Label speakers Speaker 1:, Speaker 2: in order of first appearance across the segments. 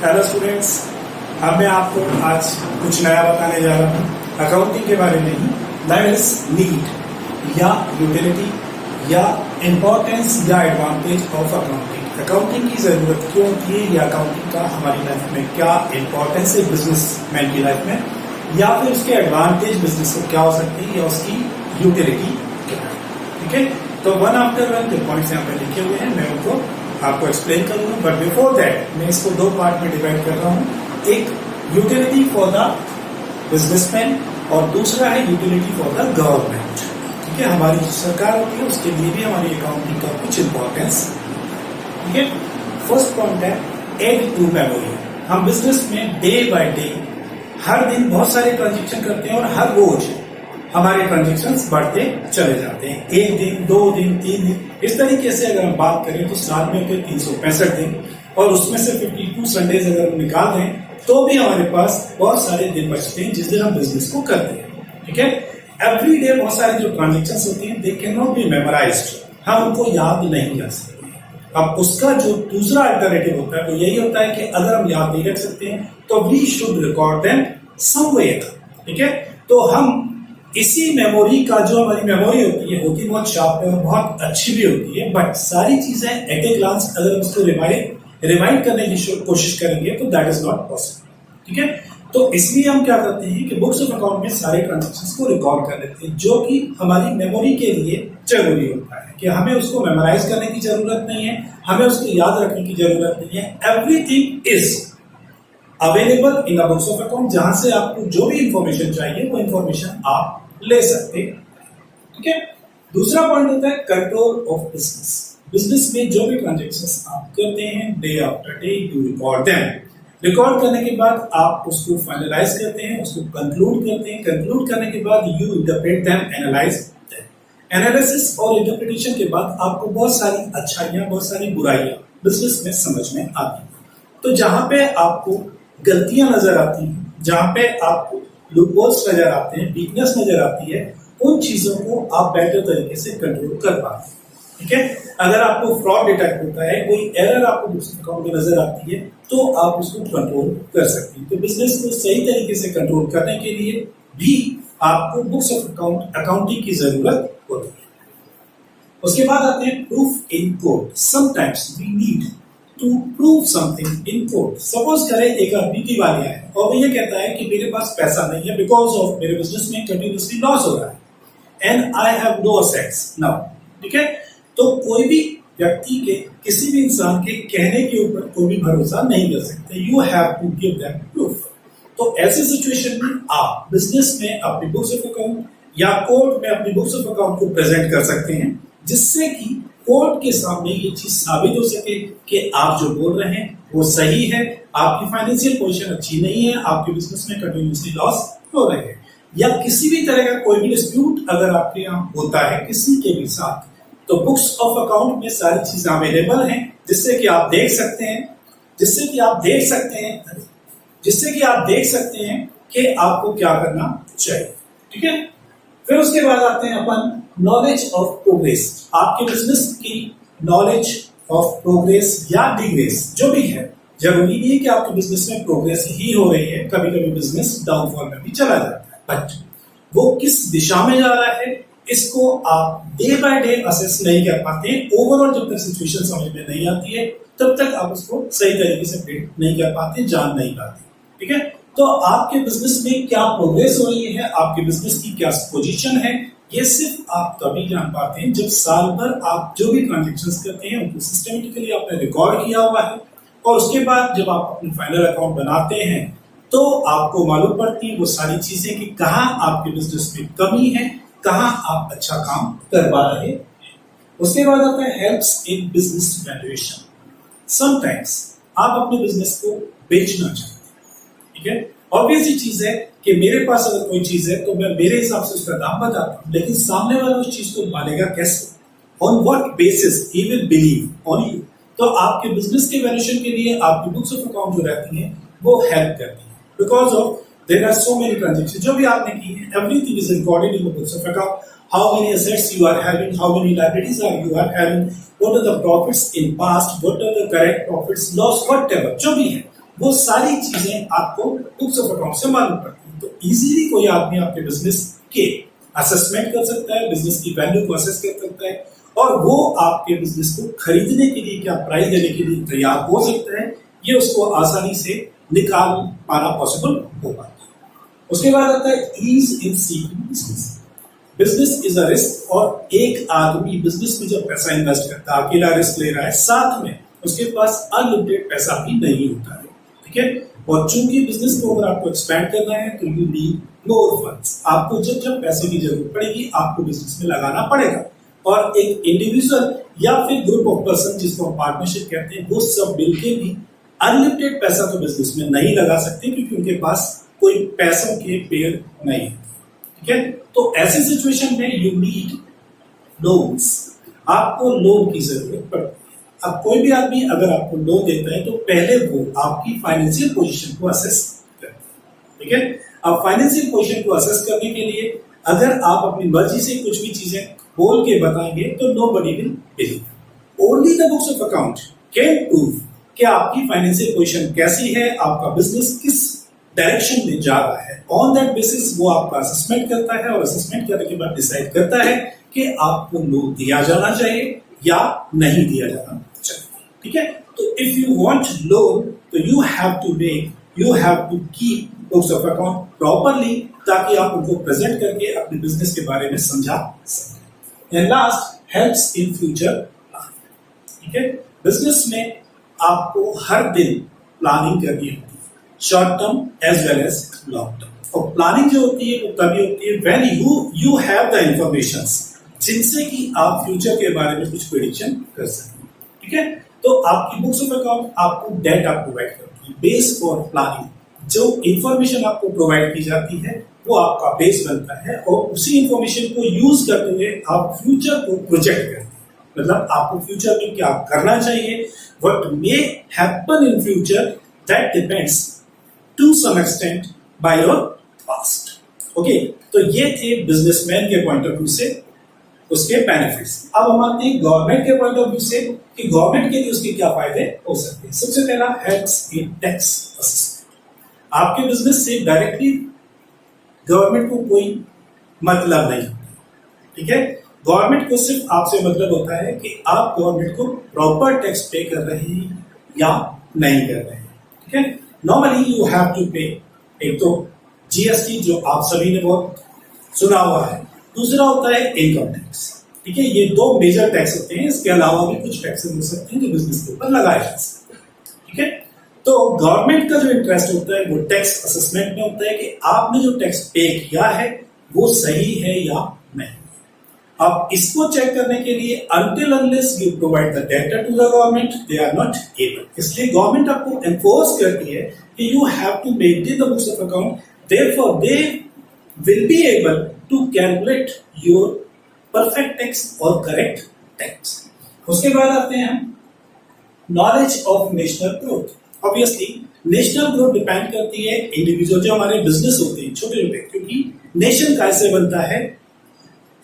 Speaker 1: Hello students, अब मैं आपको आज कुछ नया बताने जा रहा हूँ अकाउंटिंग के बारे में ही। दैट इज नीड या यूटिलिटी या इम्पोर्टेंस या एडवांटेज ऑफ अकाउंटिंग। अकाउंटिंग की जरूरत क्यों होती है या अकाउंटिंग का हमारी लाइफ में क्या इम्पोर्टेंस है बिजनेसमैन की लाइफ में, या फिर उसके एडवांटेज बिजनेस को क्या हो सकती है या उसकी यूटिलिटी क्या है। ठीक है, तो वन आफ्टर वन जो पॉइंट्स यहाँ पे लिखे हुए हैं मैं उनको आपको एक्सप्लेन करूंगा। बट बिफोर दैट मैं इसको दो पार्ट में डिवाइड कर रहा हूँ, एक यूटिलिटी फॉर द बिजनेसमैन और दूसरा है यूटिलिटी फॉर द गवर्नमेंट। ठीक है, हमारी सरकार होती है उसके लिए भी हमारी अकाउंटिंग का कुछ इंपॉर्टेंस। ठीक है, फर्स्ट पॉइंट है एड टू मेमोरी। हम बिजनेस में डे बाय डे हर दिन बहुत सारे ट्रांजेक्शन करते हैं और हर रोज हमारे ट्रांजेक्शन्स बढ़ते चले जाते हैं। एक दिन, 2 दिन, 3 दिन, इस तरीके से अगर हम बात करें तो साल में होते 365 दिन और उसमें से 52 संडेज अगर हम निकाल दें तो भी हमारे पास बहुत सारे दिन बचते हैं जिस दिन हम बिजनेस को करते हैं। ठीक है, एवरी डे बहुत सारे जो ट्रांजेक्शन्स होती हैं they can not be memorised, हम उनको याद नहीं कर सकते। अब उसका जो दूसरा अल्टरनेटिव होता है वो यही होता है कि अगर हम याद नहीं रख सकते हैं तो we should record them somewhere. ठीक है, तो हम इसी मेमोरी का जो हमारी मेमोरी होती है बहुत शार्प है और बहुत अच्छी भी होती है, बट सारी चीजें एट ए ग्लांस अगर उसको रिवाइंड करने की कोशिश करेंगे तो दैट इज नॉट पॉसिबल। ठीक है, तो इसलिए हम क्या करते हैं कि बुक्स ऑफ अकाउंट में सारे ट्रांजेक्शंस को रिकॉर्ड कर लेते हैं, जो कि हमारी मेमोरी के लिए जरूरी होता है कि हमें उसको मेमोराइज करने की जरूरत नहीं है, हमें उसको याद रखने की जरूरत नहीं है। Everything is available in the books of account, जहां से आपको जो भी इंफॉर्मेशन चाहिए वो इंफॉर्मेशन आप ले सकते हैं। ठीक है, दूसरा पॉइंट होता है कंट्रोल ऑफ बिजनेस। बिजनेस में जो भी ट्रांजेक्शंस आप करते हैं day after day you record them. Record करने के बाद आप उसको फाइनलाइज करते हैं, उसको कंक्लूड करते हैं। कंक्लूड करने के बाद you interpret them, analyse them. Analysis और इंटरप्रिटेशन के बाद आपको बहुत सारी अच्छाइयां बहुत सारी बुराइयां बिजनेस में समझ में आती हैं। तो जहां पे आपको गलतियां नजर आती हैं, जहां पे आपको लूपहोल्स नजर आते हैं, वीकनेस नजर आती है, उन चीजों को आप बेटर तरीके से कंट्रोल कर पाते हैं। ठीक है, अगर आपको फ्रॉड डिटेक्ट होता है, कोई एरर आपको बुक्स ऑफ अकाउंट में नजर आती है तो आप उसको कंट्रोल कर सकते हैं। तो बिजनेस को सही तरीके से कंट्रोल करने के लिए भी आपको बुक्स ऑफ अकाउंटिंग की जरूरत होती है। उसके बाद आते हैं proof in court. Sometimes we need to prove something in court. Suppose करें एक आदमी दिवालिया है और वो ये कहता है कि मेरे पास पैसा नहीं है बिकॉज ऑफ मेरे बिजनेस में कंटिन्यूसली लॉस हो रहा है and I have no assets now. ठीक है, तो कोई भी व्यक्ति के किसी भी इंसान के कहने के ऊपर कोई भी भरोसा नहीं कर सकते। You have to give them proof. तो ऐसे सिचुएशन में आप बिजनेस में अपनी बुक्स ऑफ अकाउंट या कोर्ट में अपनी बुक्स ऑफ अकाउंट को प्रेजेंट कर सकते हैं, जिससे कि कोर्ट के सामने ये चीज साबित हो सके कि आप जो बोल रहे हैं वो सही है, आपकी फाइनेंशियल पोजीशन अच्छी नहीं है, आपके बिजनेस में कंटिन्यूसली लॉस हो रहे हैं, या किसी भी तरह का कोई भी डिस्प्यूट अगर आपके यहाँ होता है किसी के भी साथ, तो बुक्स ऑफ अकाउंट में सारी चीजें अवेलेबल हैं, जिससे कि आप देख सकते हैं कि आपको क्या करना चाहिए। ठीक है, फिर उसके बाद आते हैं अपन नॉलेज ऑफ प्रोग्रेस। आपके बिजनेस की नॉलेज ऑफ प्रोग्रेस या डिग्रेस जो भी है, जरूरी नहीं है कि आपके बिजनेस में प्रोग्रेस ही हो रही है, कभी कभी बिजनेस डाउनफॉल में भी चला जाता है, बट वो किस दिशा में जा रहा है इसको आप डे बाय डे असेस नहीं कर पाते। ओवरऑल जब तक सिचुएशन समझ में नहीं आती है तब तक आप उसको सही तरीके से प्रेडिक्ट नहीं कर पाते, जान नहीं पाते। ठीक है, तो आपके बिजनेस में क्या प्रोग्रेस हो रही है, आपके बिजनेस की क्या पोजीशन है, ये सिर्फ आप तभी जान पाते हैं जब साल भर आप जो भी ट्रांजेक्शन्स करते हैं उनको सिस्टमेटिकली आपने रिकॉर्ड किया हुआ है, और उसके बाद जब आप अपने फाइनल अकाउंट बनाते हैं तो आपको मालूम पड़ती है वो सारी चीजें कि कहाँ आपके बिजनेस में कमी है, कहाँ आप अच्छा काम कर पा रहे हैं। उसके बाद आता है helps in business valuation. Sometimes आप अपने बिजनेस को बेचना चाहते हैं। ठीक है, ऑब्वियस ही चीज है कि मेरे पास अगर कोई चीज है तो मैं मेरे हिसाब से उसका दाम बताता हूं, लेकिन सामने वाला उस चीज को मानेगा कैसे, on what basis he will believe on you. तो आपके बिजनेस के वैल्यूएशन के लिए आपकी बुक्स ऑफ अकाउंट जो रहती हैं वो हेल्प करती है, because of there are so many transaction जो भी आपने की है, everything is recorded in the books of account. How many assets you are having, how many liabilities you are having, what are the profits in past, what are the correct profits, loss, whatever जो भी है वो सारी चीजें आपको books of account से मालूम पड़ती हैं। तो इजीली कोई आदमी आपके बिजनेस के असेसमेंट कर सकता है, बिजनेस की वैल्यू को असेस कर सकता है, और वो आपके बिजनेस को खरीदने के लिए क्या प्राइस देने के लिए तैयार हो सकता है, ये उसको आसानी से निकाल पाना पॉसिबल हो पाता है। उसके बाद आता है ease in seeking business. Business is a risk, और एक आदमी बिजनेस में जब पैसा इन्वेस्ट करता है, अकेला रिस्क ले रहा है, साथ में उसके पास अनलिमिटेड पैसा भी नहीं होता है, ठीक है। और चूंकि बिजनेस को अगर आपको एक्सपैंड करना है तो यू नीड मोर फंड्स। आपको जब जब पैसे की जरूरत पड़ेगी आपको बिजनेस में लगाना पड़ेगा, और एक इंडिविजुअल या फिर ग्रुप ऑफ पर्सन जिसको हम पार्टनरशिप कहते हैं, वो सब मिलके भी अनलिमिटेड पैसा तो बिजनेस में नहीं लगा सकते, क्योंकि उनके पास कोई पैसों के पेड़ नहीं है, ठीक है। तो ऐसी सिचुएशन में यू नीड लोन्स, आपको लोन की जरूरत पड़ती है। अब कोई भी आदमी अगर आपको लोन देता है तो पहले वो आपकी फाइनेंशियल पोजीशन को असेस करता है, ठीक है। अब फाइनेंशियल पोजीशन को असेस करने के लिए अगर आप अपनी मर्जी से कुछ भी चीजें बोल के बताएंगे तो nobody will believe. Only the books of account can prove कि आपकी फाइनेंशियल पोजीशन कैसी है, आपका बिजनेस किस डायरेक्शन में जा रहा है। ऑन दैट बेसिस वो आपका असेसमेंट करता है, और असेसमेंट करने के बाद डिसाइड करता है कि आपको लोन दिया जाना चाहिए या नहीं दिया जाना चाहिए, ठीक है। तो इफ यू वांट लोन तो you have to keep books of account properly, ताकि आप उनको प्रेजेंट करके अपने बिजनेस के बारे में समझा सकें। And last, helps in future planning, ठीक है। बिजनेस में आपको हर दिन प्लानिंग करनी होती है, short term as well as long term. और प्लानिंग जो होती है वो तभी होती है when you have the informations जिनसे कि आप फ्यूचर के बारे में कुछ प्रेडिक्शन कर सकें, ठीक है। तो आपकी बुक्स ऑफ अकाउंट आपको डेटा प्रोवाइड करती है, बेस फॉर प्लानिंग। जो इंफॉर्मेशन आपको प्रोवाइड की जाती है वो आपका बेस बनता है, और उसी इंफॉर्मेशन को यूज करते हुए आप फ्यूचर को प्रोजेक्ट करते हैं। मतलब आपको फ्यूचर में क्या करना चाहिए, what may happen in future, that depends to some extent by your past. Okay, तो ये थे बिजनेसमैन के पॉइंट ऑफ व्यू से उसके बेनिफिट्स। अब हम आते हैं गवर्नमेंट के पॉइंट ऑफ व्यू से कि गवर्नमेंट के लिए उसके क्या फायदे हो सकते हैं। सबसे पहला, हेल्प्स इन टैक्स असिस्टेंस। आपके बिजनेस से डायरेक्टली गवर्नमेंट को कोई मतलब नहीं, ठीक है। गवर्नमेंट को सिर्फ आपसे मतलब होता है कि आप गवर्नमेंट को प्रॉपर टैक्स पे कर रहे हैं या नहीं कर रहे हैं, ठीक है। नॉर्मली यू हैव टू पे, एक तो जीएसटी जो आप सभी ने बहुत सुना हुआ है, दूसरा होता है इनकम टैक्स, ठीक है। ये दो मेजर टैक्स होते हैं, इसके अलावा भी कुछ टैक्सेस हो सकते हैं जो बिजनेस के ऊपर लगाए जा सकते हैं, ठीक है। तो गवर्नमेंट का जो इंटरेस्ट होता है वो टैक्स असेसमेंट में होता है कि आपने जो टैक्स पे किया है वो सही है या नहीं। अब इसको चेक करने के लिए until unless you provide the data to the government, they are not able। इसलिए गवर्नमेंट आपको एनफोर्स करती है कि you have to maintain the books of account, therefore they will be able to calculate your perfect tax or correct tax। उसके बाद आते हैं हम knowledge of national growth. Obviously national growth depend करती है इंडिविजुअल जो हमारे बिजनेस होते हैं छोटे छोटे, क्योंकि नेशन कैसे बनता है,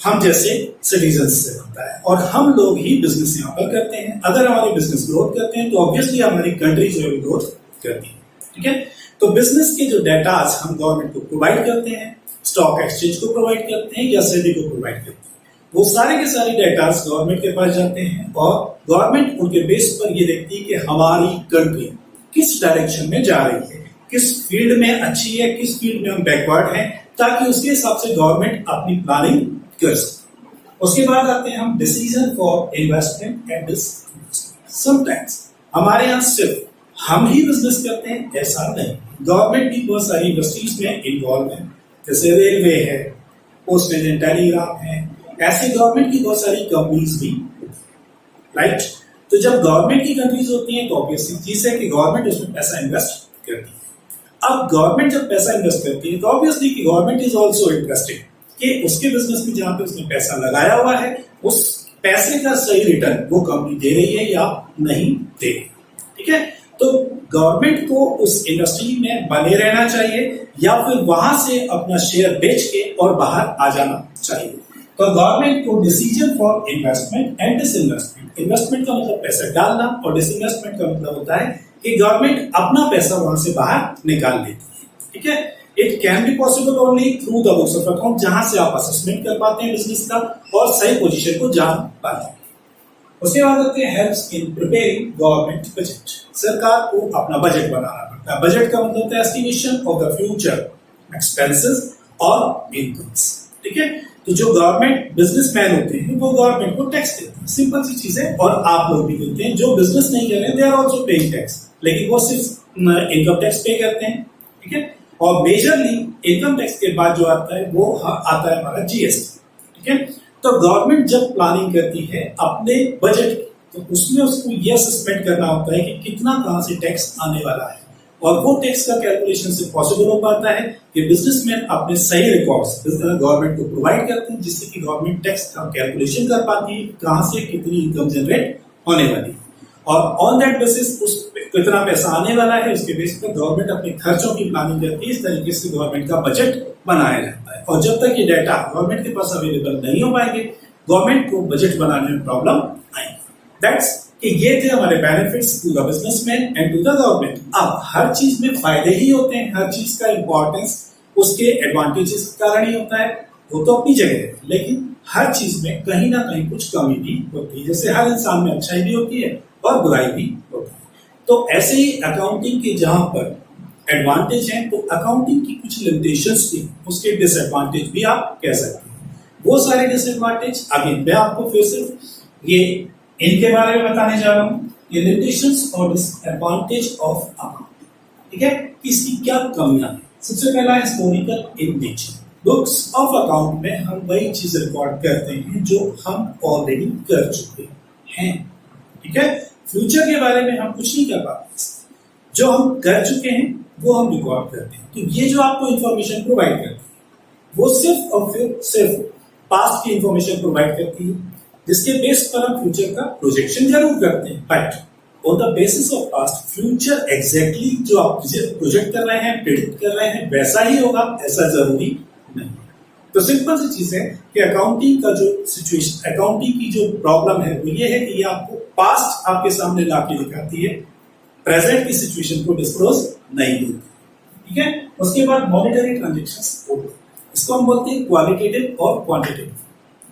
Speaker 1: हम जैसे सिटीजन्स से बनता है, और हम लोग ही बिजनेस यहाँ पर करते हैं। अगर हमारे बिजनेस ग्रोथ करते हैं तो ऑब्वियसली हमारी कंट्री जो है ग्रोथ करती है, ठीक है। तो बिजनेस के जो डेटास हम गवर्नमेंट को प्रोवाइड करते हैं, स्टॉक एक्सचेंज को प्रोवाइड करते हैं या सेबी को प्रोवाइड करते हैं, वो सारे के सारे डेटास गवर्नमेंट के पास जाते हैं, और गवर्नमेंट उनके बेस पर ये देखती है कि हमारी कंट्री किस डायरेक्शन में जा रही है, किस फील्ड में अच्छी है, किस फील्ड में हम बैकवर्ड हैं, ताकि उसके हिसाब से गवर्नमेंट अपनी प्लानिंग कर सकते। उसके बाद आते हैं हम decision for investment and disinvestment. Sometimes हमारे यहाँ सिर्फ हम ही बिजनेस करते हैं, ऐसा नहीं, गवर्नमेंट भी बहुत सारी इंडस्ट्रीज में इन्वॉल्व है, जैसे रेलवे है, पोस्ट एंड टेलीग्राफ है, ऐसे गवर्नमेंट की बहुत सारी कंपनीज भी, राइट। तो जब गवर्नमेंट की कंट्रीज होती हैं तो ऑब्वियसली चीज है कि गवर्नमेंट उसमें पैसा इन्वेस्ट करती है। अब गवर्नमेंट जब पैसा इन्वेस्ट करती है तो ऑब्वियसली कि गवर्नमेंट इज ऑल्सो इंटरेस्टेड कि उसके बिजनेस में जहां पे उसने पैसा लगाया हुआ है उस पैसे का सही रिटर्न वो कंपनी दे रही है या नहीं दे रही, ठीक है। तो गवर्नमेंट को उस इंडस्ट्री में बने रहना चाहिए या फिर वहां से अपना शेयर बेच के और बाहर आ जाना चाहिए। तो गवर्नमेंट को decision for investment and disinvestment, investment का मतलब पैसा डालना और डिसइन्वेस्टमेंट का मतलब होता है कि गवर्नमेंट अपना पैसा वहां से बाहर निकाल लेती है, ठीक है। It can be possible only through the books of account, जहां से आप असेसमेंट कर पाते हैं बिजनेस का और सही पोजीशन को जान पाते हैं। उसके बाद आते हैं helps in preparing government budget. सरकार को अपना बजट बनाना पड़ता है। बजट का मतलब होता है estimation of the future expenses और इनकम्स, ठीक है। तो जो गवर्नमेंट बिजनेसमैन होते हैं वो गवर्नमेंट को टैक्स देते हैं, सिंपल सी चीज है, और आप लोग भी देते हैं। जो बिजनेस नहीं कर रहे हैं they are also paying tax, लेकिन वो सिर्फ इनकम टैक्स पे करते हैं, ठीक है। और मेजरली इनकम टैक्स के बाद जो आता है वो आता है हमारा जीएसटी, ठीक है। तो गवर्नमेंट जब प्लानिंग करती है अपने बजट की, तो उसमें उसको ये असेसमेंट करना होता है कि कितना कहां से टैक्स आने वाला है, और वो टैक्स का कैलकुलेशन से पॉसिबल हो पाता है कि बिजनेसमैन अपने सही रिकॉर्ड्स गवर्नमेंट को प्रोवाइड करते हैं, जिससे कि गवर्नमेंट टैक्स का कैलकुलेशन कर पाती है कहां से कितनी इनकम जनरेट होने वाली है, और ऑन दैट बेसिस उस कितना पैसा आने वाला है उसके बेस पर गवर्नमेंट अपने खर्चों की प्लानिंग करती है। इस तरीके से गवर्नमेंट का बजट बनाया जाता है, और जब तक ये डाटा गवर्नमेंट के पास अवेलेबल नहीं हो पाएंगे गवर्नमेंट को बजट बनाने में प्रॉब्लम आएगी। दैट्स कि ये थे हमारे benefits to the businessman and to the government. अब हर चीज में फायदे ही होते हैं, हर चीज का इंपॉर्टेंस उसके एडवांटेजेस के कारण ही होता है, वो तो अपनी जगह है, लेकिन हर चीज में कहीं ना कहीं कुछ कमी भी होती है। जैसे हर इंसान में अच्छाई भी होती है और बुराई भी होती है। तो ऐसे ही अकाउंटिंग के जहां पर एडवांटेज है, तो अकाउंटिंग की कुछ लिमिटेशंस भी, उसके डिसएडवांटेज भी आप कह सकते हैं। वो सारे डिसएडवांटेज आगे मैं आपको फिर से ये इनके बारे में बताने जा रहा हूं, ये लिमिटेशंस और डिसएडवांटेज ऑफ अकाउंटिंग, ठीक है, इसकी क्या कमियां हैं। सबसे पहला historical in nature. Books of account में हम वही चीज रिकॉर्ड करते हैं जो हम ऑलरेडी कर चुके हैं, ठीक है। फ्यूचर के बारे में हम कुछ नहीं कर पाते, जो हम कर चुके हैं वो हम रिकॉर्ड करते हैं। तो ये जो आपको इंफॉर्मेशन प्रोवाइड करती है वो सिर्फ और सिर्फ पास्ट की इंफॉर्मेशन प्रोवाइड करती है, जिसके बेस पर हम फ्यूचर का प्रोजेक्शन जरूर करते हैं, but on the basis of past future exactly जो आप प्रोजेक्ट कर रहे हैं, प्रेडिक्ट कर रहे हैं, वैसा ही होगा ऐसा जरूरी नहीं। तो सिंपल सी चीज है कि अकाउंटिंग का जो सिचुएशन, अकाउंटिंग की जो प्रॉब्लम है वो ये है कि ये आपको पास्ट आपके सामने ला के दिखाती है, प्रेजेंट की सिचुएशन को डिस्क्लोज नहीं देती, ठीक है। उसके बाद मॉनिटरी ट्रांजेक्शंस, इसको हम बोलते हैं क्वालिटेटिव और क्वांटिटेटिव,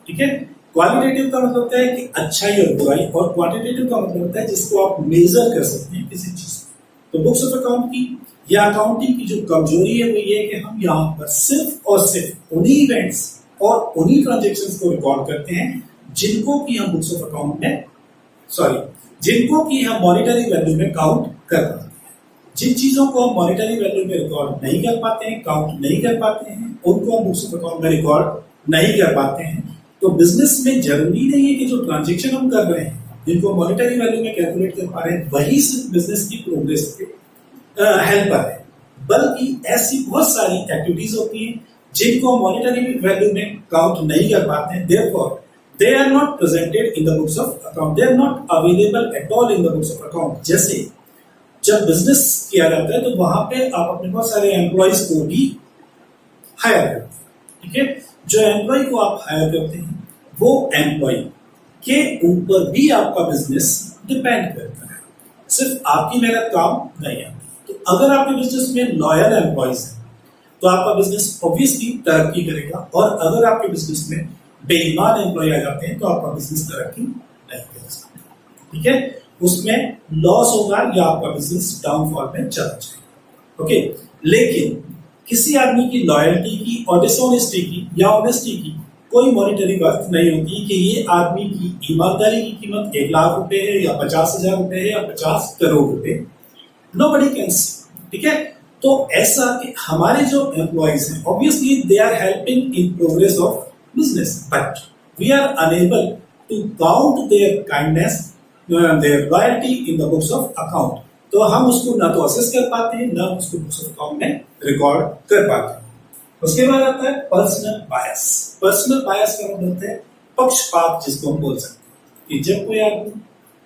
Speaker 1: ठीक है। क्वालिटेटिव का मतलब होता है कि अच्छाई और बुराई, और क्वांटिटेटिव का मतलब होता है जिसको आप मेजर कर सकते हैं किसी चीज को। तो बुक्स ऑफ अकाउंट की या अकाउंटिंग की जो कमजोरी है वो ये है कि हम यहाँ पर सिर्फ और सिर्फ उन्हीं इवेंट्स और उन्हीं ट्रांजेक्शन्स को रिकॉर्ड करते हैं जिनको कि हम बुक्स ऑफ अकाउंट में जिनको कि हम मॉनिटरी वैल्यू में काउंट कर पाते हैं। जिन चीजों को हम मॉनिटरी वैल्यू में रिकॉर्ड नहीं कर पाते हैं, काउंट नहीं कर पाते हैं, उनको हम बुक्स ऑफ अकाउंट में रिकॉर्ड नहीं कर पाते हैं। तो बिजनेस में जरूरी नहीं है कि जो ट्रांजेक्शन हम कर रहे हैं जिनको मॉनिटरी वैल्यू में कैलकुलेट कर पा रहे हैं वही सिर्फ बिजनेस की प्रोग्रेस के हेल्पर है, बल्कि ऐसी बहुत सारी एक्टिविटीज होती हैं जिनको मॉनिटरी वैल्यू में काउंट नहीं कर पाते हैं। Therefore they are not presented in the books of account, they are not available at all in the books of account। जैसे जब बिजनेस किया जाता है तो वहां पे आप अपने बहुत सारे एम्प्लॉयज को भी हायर करते हैं, ठीक है। जो एम्प्लॉय को आप हायर करते हैं वो एम्प्लॉय के ऊपर भी आपका बिजनेस डिपेंड करता है, सिर्फ आपकी मेहनत काम नहीं आती। तो अगर आपके बिजनेस में लॉयल एम्प्लॉयज हैं तो आपका बिजनेस ऑब्वियसली तरक्की करेगा, और अगर आपके बिजनेस में बेईमान एम्प्लॉय आ जाते हैं तो आपका बिजनेस तरक्की नहीं कर सकता, ठीक है। उसमें लॉस होगा या आपका बिजनेस डाउनफॉल में चला जाएगा, ओके। लेकिन किसी आदमी की लॉयल्टी की और डिसऑनेस्टी की या ऑनेस्टी की कोई मॉनिटरी वर्थ नहीं होती कि ये आदमी की ईमानदारी की कीमत 1 लाख रुपए है या 50,000 रुपए है या 50 करोड़ रुपए, नोबडी कैन सी, ठीक है। तो ऐसा कि हमारे जो एम्प्लॉयज हैं obviously they are helping in progress of business, but we are unable to count their kindness, their loyalty in the books of account। तो हम उसको ना तो असेस कर पाते हैं ना उसको बुक्स ऑफ अकाउंट में रिकॉर्ड कर पाते हैं। उसके बाद आता है पर्सनल बायस। पर्सनल बायस का मतलब होता है पक्षपात, जिसको हम बोल सकते हैं कि जब कोई आदमी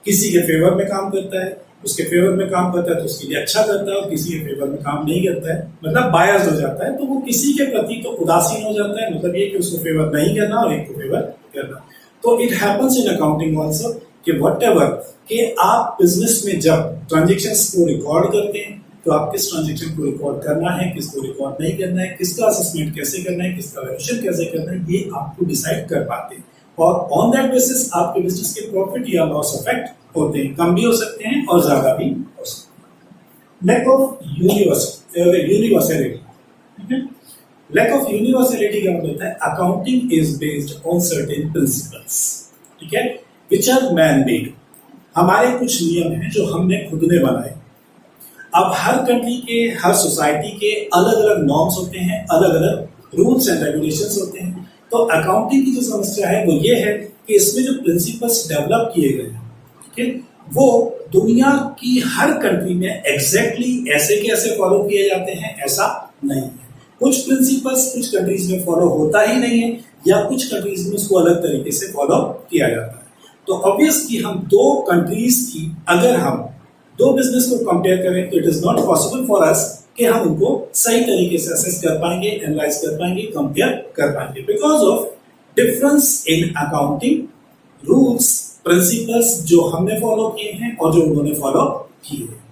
Speaker 1: किसी के फेवर में काम करता है, उसके फेवर में काम करता है तो उसके लिए अच्छा करता है, और किसी के फेवर में काम नहीं करता है मतलब बायस्ड हो जाता है, तो वो किसी के प्रति तो उदासीन हो जाता है। मतलब ये कि उसको फेवर नहीं करना और एक को फेवर करना। तो it happens in accounting also कि व्हाटएवर कि आप बिजनेस में जब ट्रांजेक्शन्स को रिकॉर्ड करते हैं तो आप किस ट्रांजेक्शन को रिकॉर्ड करना है, किसको रिकॉर्ड नहीं करना है, किसका असेसमेंट कैसे करना है, किसका वैल्यूएशन कैसे करना है, ये आपको डिसाइड कर पाते हैं। और ऑन दैट बेसिस आपके बिजनेस के प्रॉफिट या लॉस अफेक्ट होते हैं, कम भी हो सकते हैं और ज्यादा भी हो सकते हैं। Lack of universality, lack of universality का मतलब होता है accounting is based on certain principles, ठीक है, विच आर मैन मेड। हमारे कुछ नियम हैं जो हमने खुद ने बनाए। अब हर कंट्री के, हर सोसाइटी के अलग अलग नॉर्म्स होते हैं, अलग अलग रूल्स एंड रेगुलेशंस होते हैं। तो अकाउंटिंग की जो समस्या है वो ये है कि इसमें जो प्रिंसिपल्स डेवलप किए गए हैं, ठीक है, वो दुनिया की हर कंट्री में एग्जैक्टली ऐसे के ऐसे फॉलो किए जाते हैं, ऐसा नहीं है। कुछ प्रिंसिपल्स कुछ कंट्रीज में फॉलो होता ही नहीं है, या कुछ कंट्रीज में उसको अलग तरीके से फॉलो किया जाता है। तो ऑब्वियसली हम दो कंट्रीज की, अगर हम दो बिजनेस को कंपेयर करें तो it is not possible for us कि हम उनको सही तरीके से असेस कर पाएंगे, एनालाइज कर पाएंगे, कंपेयर कर पाएंगे, because of difference in accounting rules, principles जो हमने फॉलो किए हैं और जो उन्होंने फॉलो किए हैं।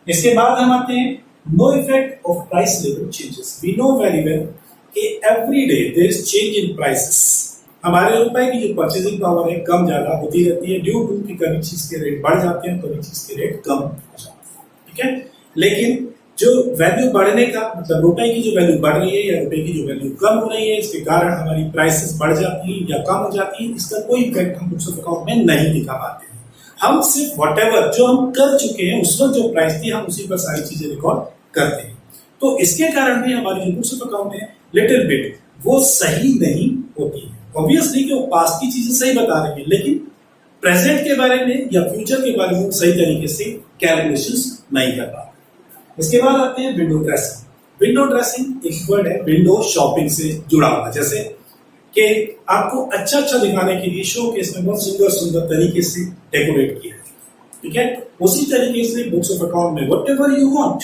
Speaker 1: इसके बाद हम आते हैं no effect of price level changes. We know very well कि every day there is change in prices. हमारे रुपए की जो परचेजिंग पावर है कम ज्यादा होती रहती है, ड्यू टू कि कभी चीज के रेट बढ़ जाते हैं, कभी चीज के रेट कम हो जाते हैं, ठीक है। लेकिन जो वैल्यू बढ़ने का मतलब रुपए की जो वैल्यू बढ़ रही है या रुपए की जो वैल्यू कम हो रही है, इसके कारण हमारी प्राइसेस बढ़ जाती हैं या कम हो जाती हैं, इसका कोई इफेक्ट हम बुक्स ऑफ अकाउंट में नहीं दिखा पाते हैं। हम सिर्फ व्हाटएवर जो हम कर चुके हैं उस वक्त जो प्राइस थी हम उसी पर सारी चीजें रिकॉर्ड करते हैं। तो इसके कारण भी हमारी जो बुक्स ऑफ अकाउंट है लिटिल बिट वो सही नहीं होती है। ऑब्वियसली कि वो पास्ट की चीजें सही बता रही है, लेकिन प्रेजेंट के बारे में या फ्यूचर के बारे में सही तरीके से कैलकुलेशंस नहीं कर पाते। इसके बाद आते हैं विंडो ड्रेसिंग। विंडो ड्रेसिंग एक वर्ड है विंडो शॉपिंग से जुड़ा हुआ, जैसे कि आपको अच्छा अच्छा दिखाने के लिए शो केस में बहुत सुंदर सुंदर तरीके से डेकोरेट किया है, ठीक है। उसी तरीके से बुक्स ऑफ अकाउंट में व्हाटएवर यू वांट,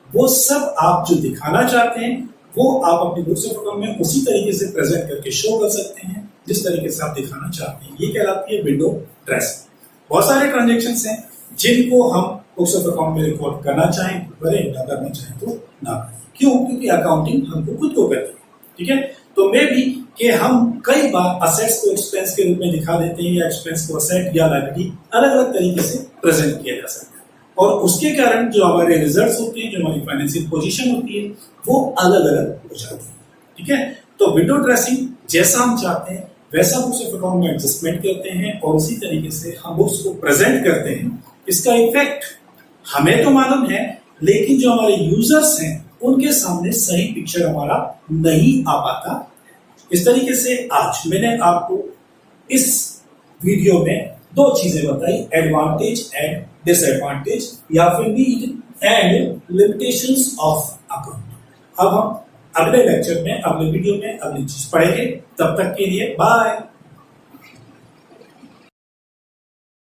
Speaker 1: वो सब आप जो दिखाना चाहते हैं वो आप अपनी बुक्स ऑफ अकाउंट में उसी तरीके से प्रेजेंट करके शो कर सकते हैं जिस तरीके से आप दिखाना चाहते हैं। ये कहलाती है विंडो ड्रेसिंग। बहुत सारे ट्रांजेक्शन्स हैं जिनको हम बुक्स ऑफ अकाउंट में रिकॉर्ड करना चाहें तो करें, ना करना चाहें तो ना करें। क्यों? क्योंकि अकाउंटिंग हमको खुद को करती है, ठीक है। तो मे भी कि हम कई बार असेट्स को एक्सपेंस के रूप में दिखा देते हैं या एक्सपेंस को असेट या लायबिलिटी अलग अलग तरीके से प्रेजेंट किया जा सकता है, और उसके कारण जो हमारे रिजल्ट्स होते हैं, जो हमारी फाइनेंशियल पोजीशन होती है वो अलग अलग हो जाती है, ठीक है। तो विंडो ड्रेसिंग जैसा हम चाहते हैं वैसा बुक्स ऑफ अकाउंट में एडजस्टमेंट करते हैं और उसी तरीके से हम बुक्स को प्रेजेंट करते हैं। इसका इफेक्ट हमें तो मालूम है, लेकिन जो हमारे यूजर्स हैं उनके सामने सही पिक्चर हमारा नहीं आ पाता। इस तरीके से आज मैंने आपको इस वीडियो में दो चीजें बताई, एडवांटेज एंड डिसएडवांटेज या फिर need and limitations of account. अब हम अगले लेक्चर में, अगले वीडियो में अगली चीज पढ़ेंगे। तब तक के लिए बाय।